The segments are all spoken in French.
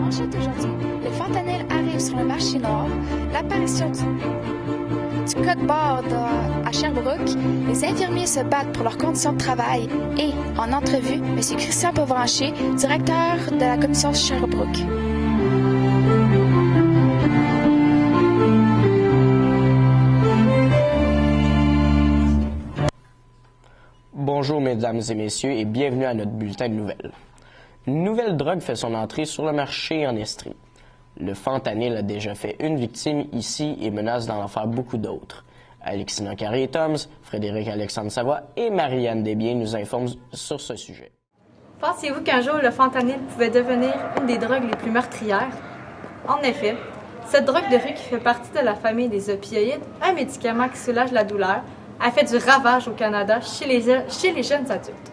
manchette aujourd'hui. Le fentanyl arrive sur le marché noir. L'apparition du code barre à Sherbrooke. Les infirmiers se battent pour leurs conditions de travail. Et, en entrevue, M. Christian Pauvrancher, directeur de la commission Sherbrooke. Bonjour mesdames et messieurs et bienvenue à notre bulletin de nouvelles. Une nouvelle drogue fait son entrée sur le marché en Estrie. Le fentanyl a déjà fait une victime ici et menace d'en faire beaucoup d'autres. Alexina Carré-Toms, Frédéric Alexandre Savoie et Marianne Desbiens nous informent sur ce sujet. Pensiez-vous qu'un jour le fentanyl pouvait devenir une des drogues les plus meurtrières? En effet, cette drogue de rue qui fait partie de la famille des opioïdes, un médicament qui soulage la douleur, a fait du ravage au Canada chez les jeunes adultes.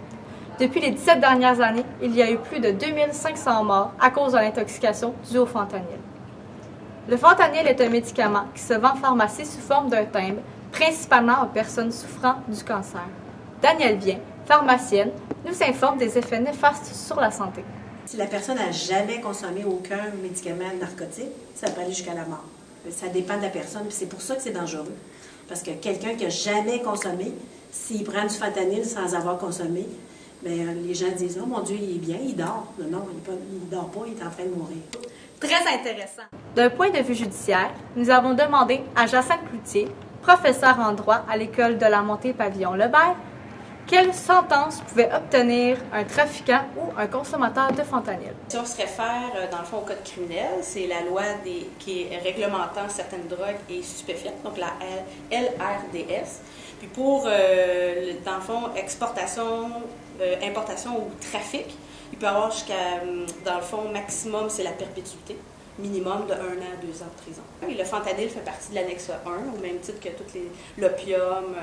Depuis les 17 dernières années, il y a eu plus de 2500 morts à cause de l'intoxication due au fentanyl. Le fentanyl est un médicament qui se vend en pharmacie sous forme d'un timbre, principalement aux personnes souffrant du cancer. Danielle Vien, pharmacienne, nous informe des effets néfastes sur la santé. Si la personne n'a jamais consommé aucun médicament narcotique, ça peut aller jusqu'à la mort. Ça dépend de la personne, puis c'est pour ça que c'est dangereux. Parce que quelqu'un qui n'a jamais consommé, s'il prend du fentanyl sans avoir consommé, bien, les gens disent « Oh mon Dieu, il est bien, il dort. » Non, il ne dort pas, il est en train de mourir. Très intéressant. D'un point de vue judiciaire, nous avons demandé à Jacinthe Cloutier, professeur en droit à l'École de la Montée Pavillon Lebert, quelle sentence pouvait obtenir un trafiquant ou un consommateur de fentanyl. Si on se réfère, dans le fond, au code criminel, c'est la loi qui est réglementant certaines drogues et stupéfiantes, donc la LRDS. Puis pour, dans le fond, exportation, importation ou trafic, il peut y avoir jusqu'à, dans le fond, maximum, c'est la perpétuité. Minimum de 1 an à 2 ans de prison. Et le fentanyl fait partie de l'annexe 1, au même titre que l'opium,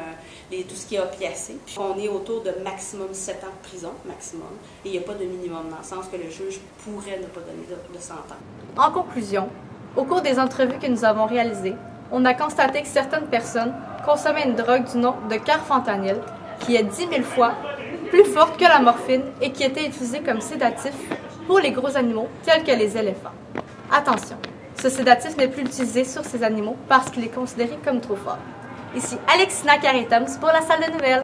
tout ce qui est opiacé. Puis on est autour de maximum 7 ans de prison, maximum. Et il n'y a pas de minimum, dans le sens que le juge pourrait ne pas donner de sentence. En conclusion, au cours des entrevues que nous avons réalisées, on a constaté que certaines personnes consommaient une drogue du nom de carfentanyl, qui est 10 000 fois plus forte que la morphine et qui était utilisée comme sédatif pour les gros animaux tels que les éléphants. Attention, ce sédatif n'est plus utilisé sur ces animaux parce qu'il est considéré comme trop fort. Ici Alexina Carré-Toms pour la salle de nouvelles.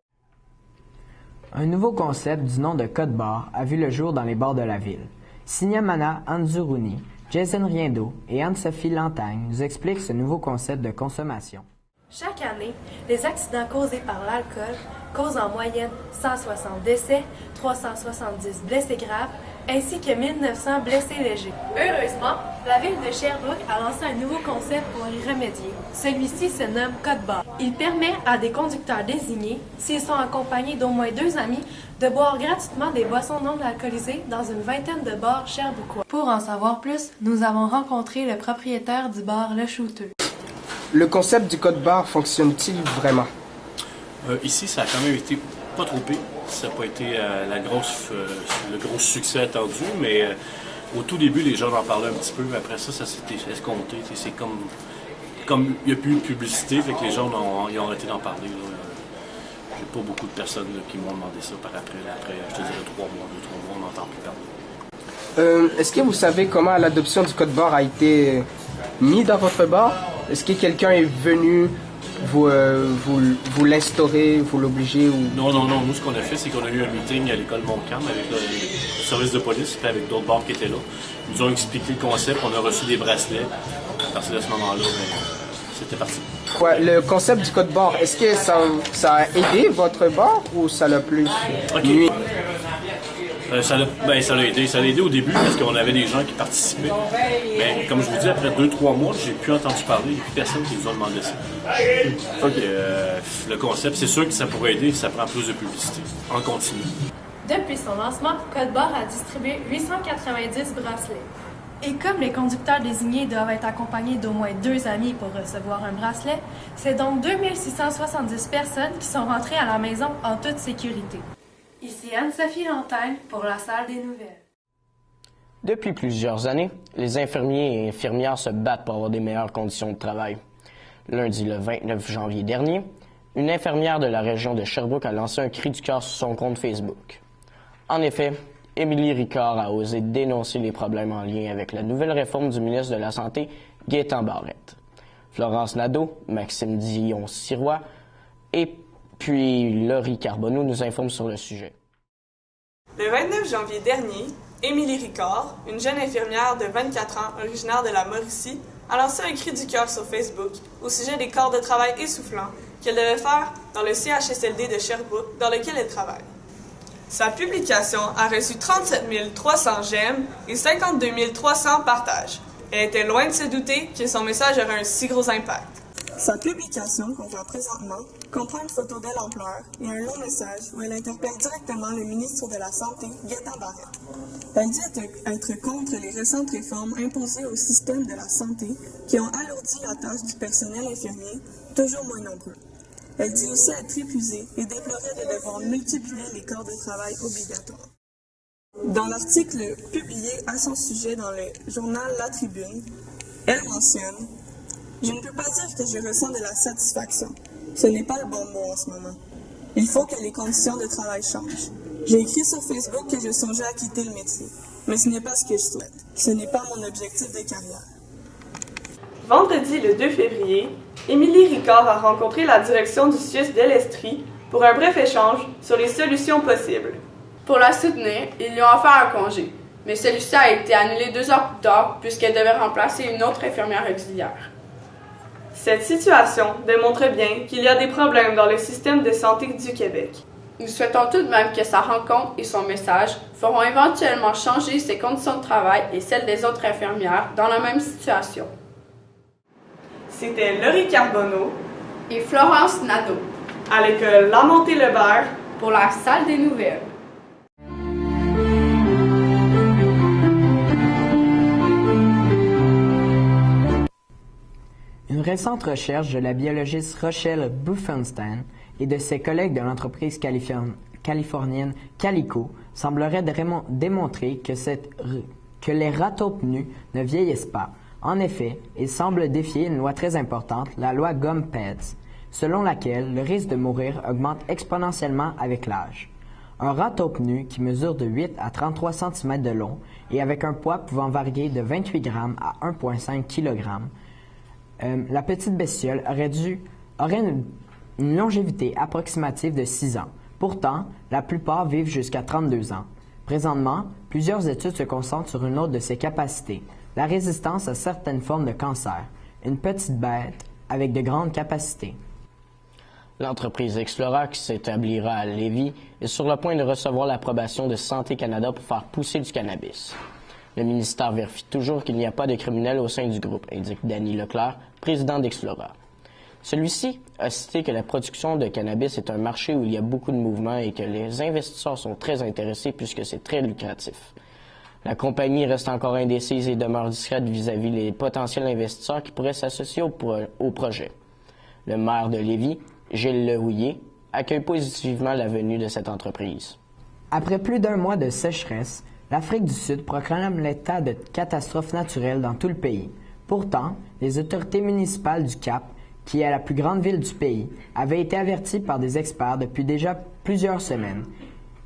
Un nouveau concept du nom de code barre a vu le jour dans les bars de la ville. Signamana Anzuruni, Jason Riendo et Anne-Sophie Lantagne nous expliquent ce nouveau concept de consommation. Chaque année, les accidents causés par l'alcool causent en moyenne 160 décès, 370 blessés graves, ainsi que 1900 blessés légers. Heureusement, la ville de Sherbrooke a lancé un nouveau concept pour y remédier. Celui-ci se nomme Code barre. Il permet à des conducteurs désignés, s'ils sont accompagnés d'au moins 2 amis, de boire gratuitement des boissons non alcoolisées dans une vingtaine de bars sherbrookois. Pour en savoir plus, nous avons rencontré le propriétaire du bar Le Shooter. Le concept du code barre fonctionne-t-il vraiment? Ici, ça a quand même été pas trop pire. Ça n'a pas été le gros succès attendu, mais au tout début, les gens en parlaient un petit peu, mais après ça s'était escompté. C'est comme il n'y a plus eu de publicité, fait que les gens ils ont arrêté d'en parler. J'ai pas beaucoup de personnes qui m'ont demandé ça par après, je te dirais 3 mois, 2-3 mois, on n'entend plus parler. Est-ce que vous savez comment l'adoption du code barre a été mis dans votre bar? Est-ce que quelqu'un est venu vous l'instaurer, vous l'obliger ou... Non. Nous, ce qu'on a fait, c'est qu'on a eu un meeting à l'école Montcalm avec le service de police et avec d'autres bars qui étaient là. Ils nous ont expliqué le concept, on a reçu des bracelets. À partir de ce moment-là, c'était parti. Ouais, le concept du code barre, est-ce que ça a aidé votre bar ou ça l'a plus nuit? Ça l'a aidé. Ça l'a aidé au début parce qu'on avait des gens qui participaient. Mais comme je vous dis, après 2-3 mois, j'ai plus entendu parler. Il n'y a plus personne qui nous a demandé ça. Le concept, c'est sûr que ça pourrait aider si ça prend plus de publicité. En continu. Depuis son lancement, Code barre a distribué 890 bracelets. Et comme les conducteurs désignés doivent être accompagnés d'au moins 2 amis pour recevoir un bracelet, c'est donc 2670 personnes qui sont rentrées à la maison en toute sécurité. Ici Anne-Sophie Lantagne pour la salle des nouvelles. Depuis plusieurs années, les infirmiers et infirmières se battent pour avoir des meilleures conditions de travail. Lundi le 29 janvier dernier, une infirmière de la région de Sherbrooke a lancé un cri du cœur sur son compte Facebook. En effet, Émilie Ricard a osé dénoncer les problèmes en lien avec la nouvelle réforme du ministre de la Santé, Gaétan Barrette. Florence Nadeau, Maxime Dion-Sirois et puis Laurie Carbonneau nous informent sur le sujet. Le 29 janvier dernier, Émilie Ricard, une jeune infirmière de 24 ans originaire de la Mauricie, a lancé un cri du cœur sur Facebook au sujet des corps de travail essoufflants qu'elle devait faire dans le CHSLD de Sherbrooke dans lequel elle travaille. Sa publication a reçu 37 300 j'aime et 52 300 partages. Elle était loin de se douter que son message aurait un si gros impact. Sa publication, qu'on voit présentement, comprend une photo d'elle en pleurs et un long message où elle interpelle directement le ministre de la Santé, Gaétan Barrette. Elle dit être contre les récentes réformes imposées au système de la santé qui ont alourdi la tâche du personnel infirmier, toujours moins nombreux. Elle dit aussi être épuisée et déplorer de devoir multiplier les corps de travail obligatoires. Dans l'article publié à son sujet dans le journal La Tribune, elle mentionne « Je ne peux pas dire que je ressens de la satisfaction. Ce n'est pas le bon mot en ce moment. Il faut que les conditions de travail changent. J'ai écrit sur Facebook que je songeais à quitter le métier, mais ce n'est pas ce que je souhaite. Ce n'est pas mon objectif de carrière. » Vendredi le 2 février, Émilie Ricard a rencontré la direction du CIUS d'Elestrie pour un bref échange sur les solutions possibles. Pour la soutenir, ils lui ont offert un congé, mais celui-ci a été annulé 2 heures plus tard puisqu'elle devait remplacer une autre infirmière auxiliaire. Cette situation démontre bien qu'il y a des problèmes dans le système de santé du Québec. Nous souhaitons tout de même que sa rencontre et son message feront éventuellement changer ses conditions de travail et celles des autres infirmières dans la même situation. C'était Laurie Carbonneau et Florence Nadeau à l'école Lamonté-Lebert pour la salle des nouvelles. Une récente recherche de la biologiste Rochelle Buffenstein et de ses collègues de l'entreprise californienne Calico semblerait démontrer que les rats taupe nus ne vieillissent pas. En effet, ils semblent défier une loi très importante, la loi Gump-Peds, selon laquelle le risque de mourir augmente exponentiellement avec l'âge. Un rat taupe nu qui mesure de 8 à 33 cm de long et avec un poids pouvant varier de 28 g à 1,5 kg, la petite bestiole aurait une longévité approximative de 6 ans. Pourtant, la plupart vivent jusqu'à 32 ans. Présentement, plusieurs études se concentrent sur une autre de ses capacités, la résistance à certaines formes de cancer, une petite bête avec de grandes capacités. L'entreprise Explora, qui s'établira à Lévis, est sur le point de recevoir l'approbation de Santé Canada pour faire pousser du cannabis. Le ministère vérifie toujours qu'il n'y a pas de criminels au sein du groupe, indique Danny Leclerc, président d'Explora. Celui-ci a cité que la production de cannabis est un marché où il y a beaucoup de mouvements et que les investisseurs sont très intéressés puisque c'est très lucratif. La compagnie reste encore indécise et demeure discrète vis-à-vis les potentiels investisseurs qui pourraient s'associer au projet. Le maire de Lévis, Gilles Lehouillier, accueille positivement la venue de cette entreprise. Après plus d'1 mois de sécheresse, l'Afrique du Sud proclame l'état de catastrophe naturelle dans tout le pays. Pourtant, les autorités municipales du Cap, qui est la plus grande ville du pays, avaient été averties par des experts depuis déjà plusieurs semaines.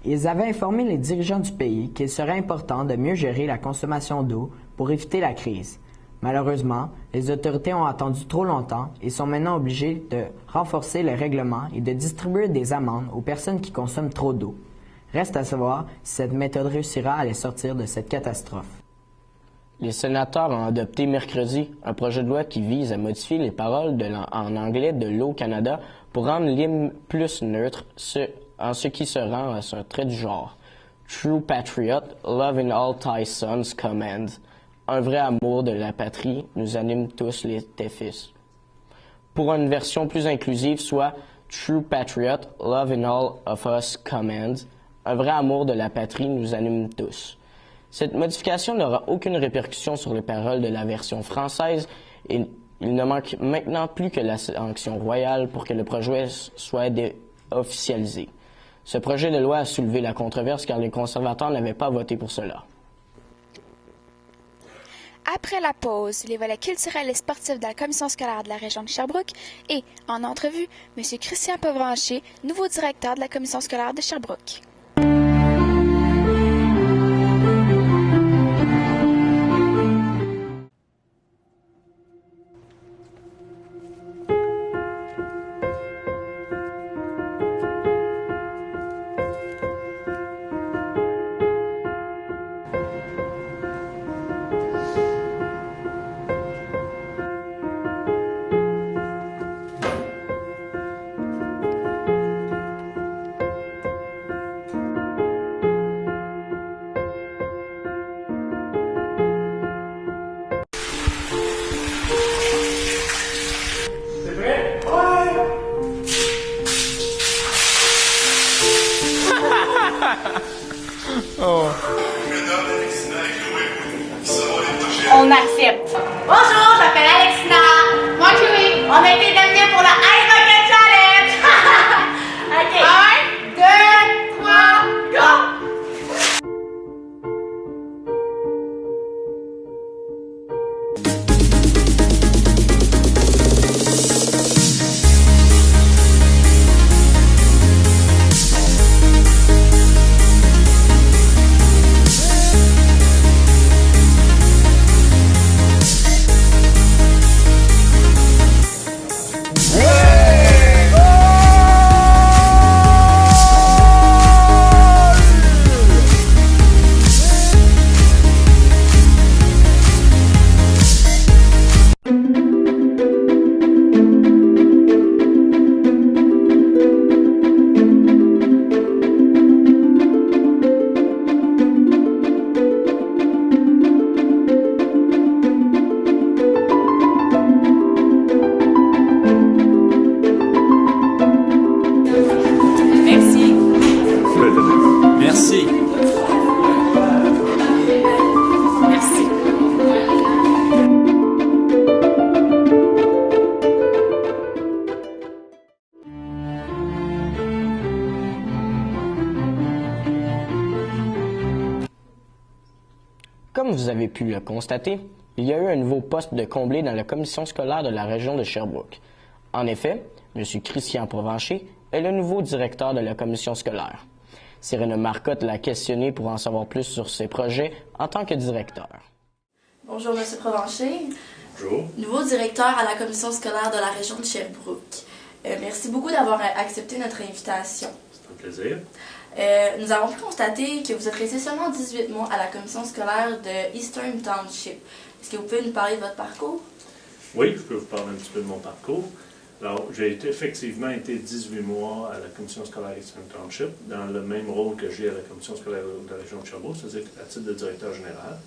Ils avaient informé les dirigeants du pays qu'il serait important de mieux gérer la consommation d'eau pour éviter la crise. Malheureusement, les autorités ont attendu trop longtemps et sont maintenant obligées de renforcer le règlement et de distribuer des amendes aux personnes qui consomment trop d'eau. Reste à savoir si cette méthode réussira à les sortir de cette catastrophe. Les sénateurs ont adopté mercredi un projet de loi qui vise à modifier les paroles en anglais de l'eau Canada pour rendre l'hymne plus neutre en ce qui se rend à un trait du genre. True patriot, love in all thy sons command. Un vrai amour de la patrie nous anime tous tes fils. Pour une version plus inclusive, soit True patriot, love in all of us command. Un vrai amour de la patrie nous anime tous. Cette modification n'aura aucune répercussion sur les paroles de la version française et il ne manque maintenant plus que la sanction royale pour que le projet soit officialisé. Ce projet de loi a soulevé la controverse car les conservateurs n'avaient pas voté pour cela. Après la pause, les volets culturels et sportifs de la commission scolaire de la région de Sherbrooke et, en entrevue, M. Christian Povrancher, nouveau directeur de la commission scolaire de Sherbrooke. Oh. On accepte. Bonjour, je m'appelle Alexina. Moi, Chloé. On a été nominés pour le Ice Bucket Challenge. OK. 1, 2, 3, go! Merci. Merci. Comme vous avez pu le constater, il y a eu un nouveau poste de comblé dans la commission scolaire de la région de Sherbrooke. En effet, M. Christian Provencher est le nouveau directeur de la commission scolaire. Cyrène Marcotte l'a questionné pour en savoir plus sur ses projets en tant que directeur. Bonjour, M. Provencher. Bonjour. Nouveau directeur à la commission scolaire de la région de Sherbrooke. Merci beaucoup d'avoir accepté notre invitation. C'est un plaisir. Nous avons pu constater que vous êtes resté seulement 18 mois à la commission scolaire de Eastern Township. Est-ce que vous pouvez nous parler de votre parcours? Oui, je peux vous parler un petit peu de mon parcours. Alors, j'ai effectivement été 18 mois à la commission scolaire Eastern Township, dans le même rôle que j'ai à la commission scolaire de la région de Sherbrooke, c'est-à-dire à titre de directeur général.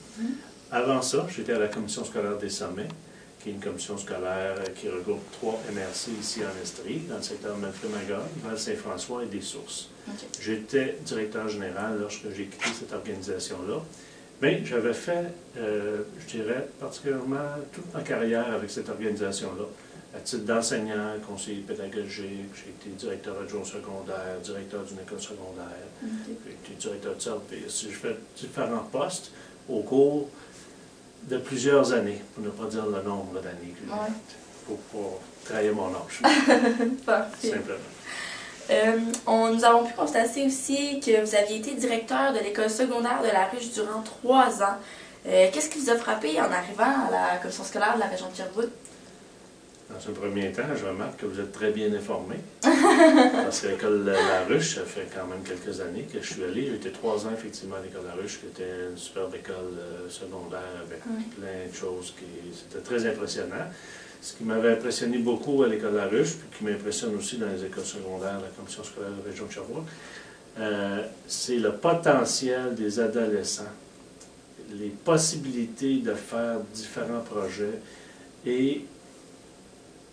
Avant ça, j'étais à la commission scolaire des Sommets, qui est une commission scolaire qui regroupe 3 MRC ici en Estrie, dans le secteur de Manfred-Magog, Val-Saint-François et des Sources. Okay. J'étais directeur général lorsque j'ai quitté cette organisation-là. Mais j'avais fait, je dirais, particulièrement toute ma carrière avec cette organisation-là. À titre d'enseignant, conseiller pédagogique, j'ai été directeur adjoint secondaire, directeur d'une école secondaire, j'ai été directeur de service. J'ai fait différents postes au cours de plusieurs années, pour ne pas dire le nombre d'années que j'ai, pour trahir mon âge. Parfait. Simplement. Nous avons pu constater aussi que vous aviez été directeur de l'école secondaire de la Ruche durant 3 ans. Qu'est-ce qui vous a frappé en arrivant à la commission scolaire de la région de Sherbrooke? Dans un premier temps, je remarque que vous êtes très bien informé. Parce que l'école La Ruche, ça fait quand même quelques années que je suis allé. J'ai été 3 ans effectivement à l'école La Ruche, qui était une superbe école secondaire avec plein de choses. C'était très impressionnant. Ce qui m'avait impressionné beaucoup à l'école La Ruche, puis qui m'impressionne aussi dans les écoles secondaires de la commission scolaire de la région de Sherbrooke, c'est le potentiel des adolescents, les possibilités de faire différents projets. Et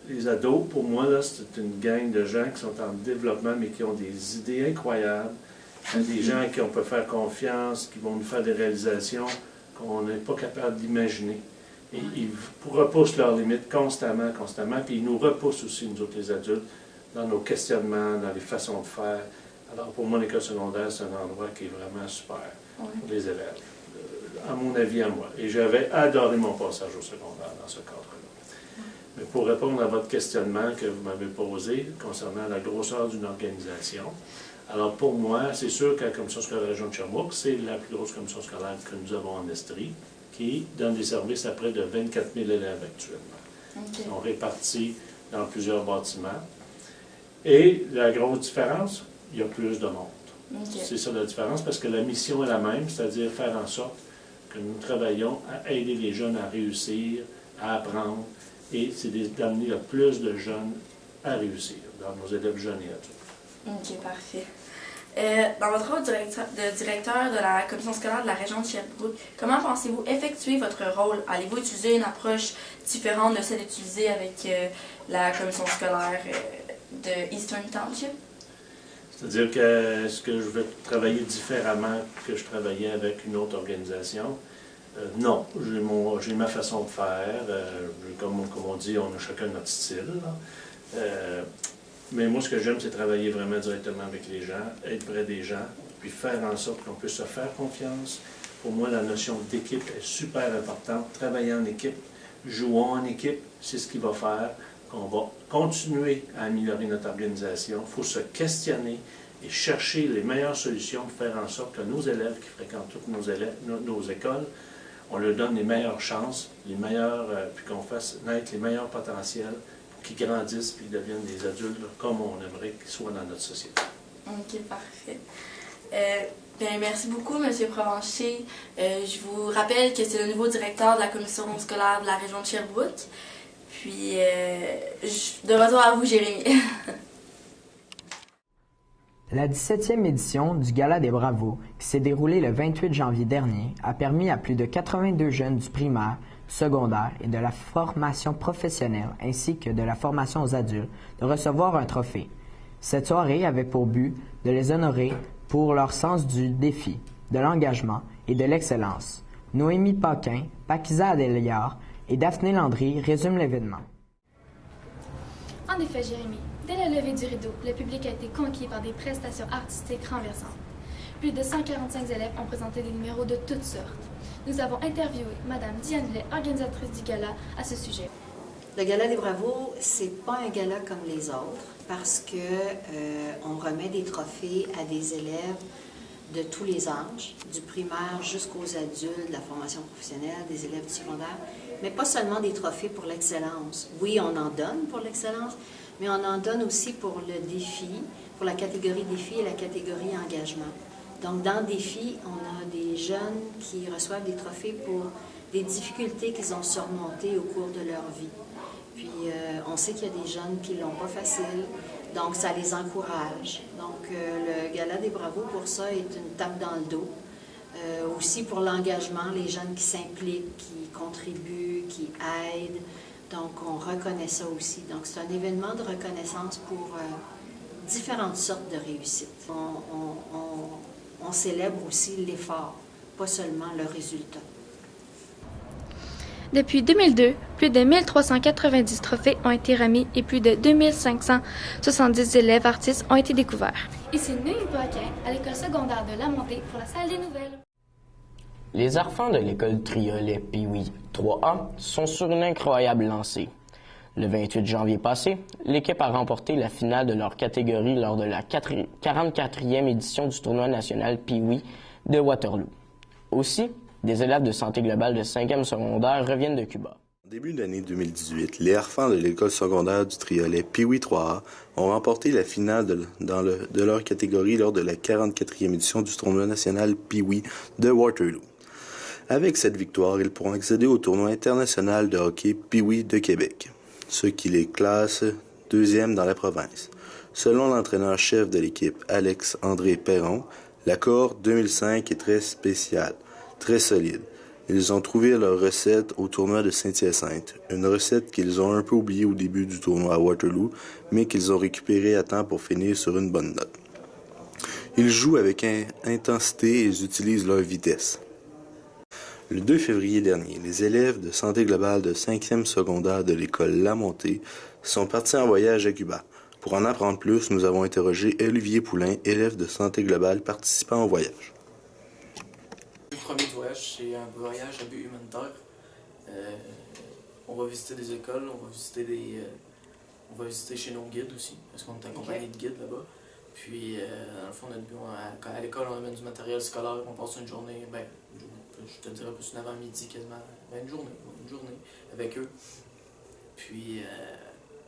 les ados, pour moi, là, c'est une gang de gens qui sont en développement, mais qui ont des idées incroyables. Des gens qui on peut faire confiance, qui vont nous faire des réalisations qu'on n'est pas capable d'imaginer. Et ils repoussent leurs limites constamment, puis ils nous repoussent aussi, nous autres les adultes, dans nos questionnements, dans les façons de faire. Alors pour moi, l'école secondaire, c'est un endroit qui est vraiment super pour les élèves, à mon avis, à moi. Et j'avais adoré mon passage au secondaire dans ce cadre-là. Mais pour répondre à votre questionnement que vous m'avez posé concernant la grosseur d'une organisation, alors pour moi, c'est sûr que la commission scolaire de la région de Sherbrooke, c'est la plus grosse commission scolaire que nous avons en Estrie, qui donne des services à près de 24 000 élèves actuellement. Ils sont répartis dans plusieurs bâtiments. Et la grosse différence, il y a plus de monde. C'est ça la différence, parce que la mission est la même, c'est-à-dire faire en sorte que nous travaillons à aider les jeunes à réussir, à apprendre, et c'est d'amener le plus de jeunes à réussir, dans nos élèves jeunes et adultes. OK, parfait. Dans votre rôle de directeur de la commission scolaire de la région de Sherbrooke, comment pensez-vous effectuer votre rôle? Allez-vous utiliser une approche différente de celle utilisée avec la commission scolaire de Eastern Township? C'est-à-dire que est-ce que je vais travailler différemment que je travaillais avec une autre organisation? Non, j'ai ma façon de faire. Comme on dit, on a chacun notre style. Mais moi, ce que j'aime, c'est travailler vraiment directement avec les gens, être près des gens, puis faire en sorte qu'on puisse se faire confiance. Pour moi, la notion d'équipe est super importante. Travailler en équipe, jouons en équipe, c'est ce qui va faire qu'on va continuer à améliorer notre organisation. Il faut se questionner et chercher les meilleures solutions pour faire en sorte que nos élèves qui fréquentent toutes nos écoles, on leur donne les meilleures chances, puis qu'on fasse naître les meilleurs potentiels pour qu'ils grandissent et qu'ils deviennent des adultes comme on aimerait qu'ils soient dans notre société. OK, parfait. Bien, merci beaucoup, M. Provencher. Je vous rappelle que c'est le nouveau directeur de la commission scolaire de la région de Sherbrooke. Puis, de retour à vous, Jérémy. La 17e édition du Gala des Bravos, qui s'est déroulée le 28 janvier dernier, a permis à plus de 82 jeunes du primaire, du secondaire et de la formation professionnelle ainsi que de la formation aux adultes de recevoir un trophée. Cette soirée avait pour but de les honorer pour leur sens du défi, de l'engagement et de l'excellence. Noémie Paquin, Paquiza Adéliard et Daphné Landry résument l'événement. En effet, Jérémy, dès la levée du rideau, le public a été conquis par des prestations artistiques renversantes. Plus de 145 élèves ont présenté des numéros de toutes sortes. Nous avons interviewé Mme Diane Blais, organisatrice du gala, à ce sujet. Le Gala des Bravos, c'est pas un gala comme les autres parce que on remet des trophées à des élèves de tous les âges, du primaire jusqu'aux adultes, de la formation professionnelle, des élèves du secondaire, mais pas seulement des trophées pour l'excellence. Oui, on en donne pour l'excellence, mais on en donne aussi pour le défi, pour la catégorie défi et la catégorie engagement. Donc, dans défi, on a des jeunes qui reçoivent des trophées pour des difficultés qu'ils ont surmontées au cours de leur vie. Puis, on sait qu'il y a des jeunes qui ne l'ont pas facile, donc ça les encourage. Donc, le Gala des Bravos, pour ça, est une tape dans le dos. Aussi pour l'engagement, les jeunes qui s'impliquent, qui contribuent, qui aident. Donc, on reconnaît ça aussi. Donc, c'est un événement de reconnaissance pour différentes sortes de réussites. On célèbre aussi l'effort, pas seulement le résultat. Depuis 2002, plus de 1390 trophées ont été remis et plus de 2570 élèves artistes ont été découverts. Ici Noémie Paquin, à l'école secondaire de La Montée pour la salle des nouvelles. Les enfants de l'école Triolet Pee-Wee 3A sont sur une incroyable lancée. Le 28 janvier passé, l'équipe a remporté la finale de leur catégorie lors de la 44e édition du tournoi national Pee-Wee de Waterloo. Aussi, des élèves de santé globale de 5e secondaire reviennent de Cuba. En début d'année 2018, les enfants de l'école secondaire du Triolet Pee-Wee 3A ont remporté la finale de leur catégorie lors de la 44e édition du tournoi national Pee-Wee de Waterloo. Avec cette victoire, ils pourront accéder au tournoi international de hockey Pee-Wee de Québec, ce qui les classe deuxième dans la province. Selon l'entraîneur-chef de l'équipe, Alex-André Perron, la cohorte 2005 est très spéciale, très solide. Ils ont trouvé leur recette au tournoi de Saint-Hyacinthe, une recette qu'ils ont un peu oubliée au début du tournoi à Waterloo, mais qu'ils ont récupérée à temps pour finir sur une bonne note. Ils jouent avec intensité et ils utilisent leur vitesse. Le 2 février dernier, les élèves de santé globale de 5e secondaire de l'école La Montée sont partis en voyage à Cuba. Pour en apprendre plus, nous avons interrogé Olivier Poulain, élève de santé globale participant au voyage. Le premier voyage, c'est un voyage à but humanitaire. On va visiter des écoles, on va visiter chez nos guides aussi, parce qu'on est accompagné de guides là-bas. Puis, dans le fond, notre but, à l'école, on amène du matériel scolaire, on passe une journée, je te dirais plus une avant-midi quasiment, une journée avec eux. Puis,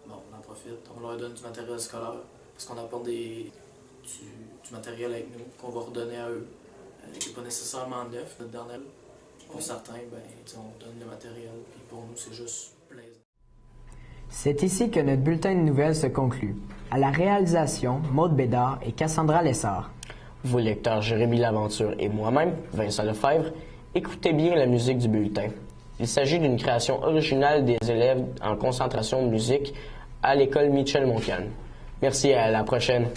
on en profite, on leur donne du matériel scolaire, parce qu'on apporte du matériel avec nous, qu'on va redonner à eux. Qui n'est pas nécessairement neuf, notre dernier. Pour certains, on donne le matériel, puis pour nous, c'est juste plaisant. C'est ici que notre bulletin de nouvelles se conclut. À la réalisation, Maude Bédard et Cassandra Lessard. Vos lecteurs Jérémy Laventure et moi-même, Vincent Lefebvre, écoutez bien la musique du bulletin. Il s'agit d'une création originale des élèves en concentration de musique à l'école Michel Montcalm. Merci et à la prochaine.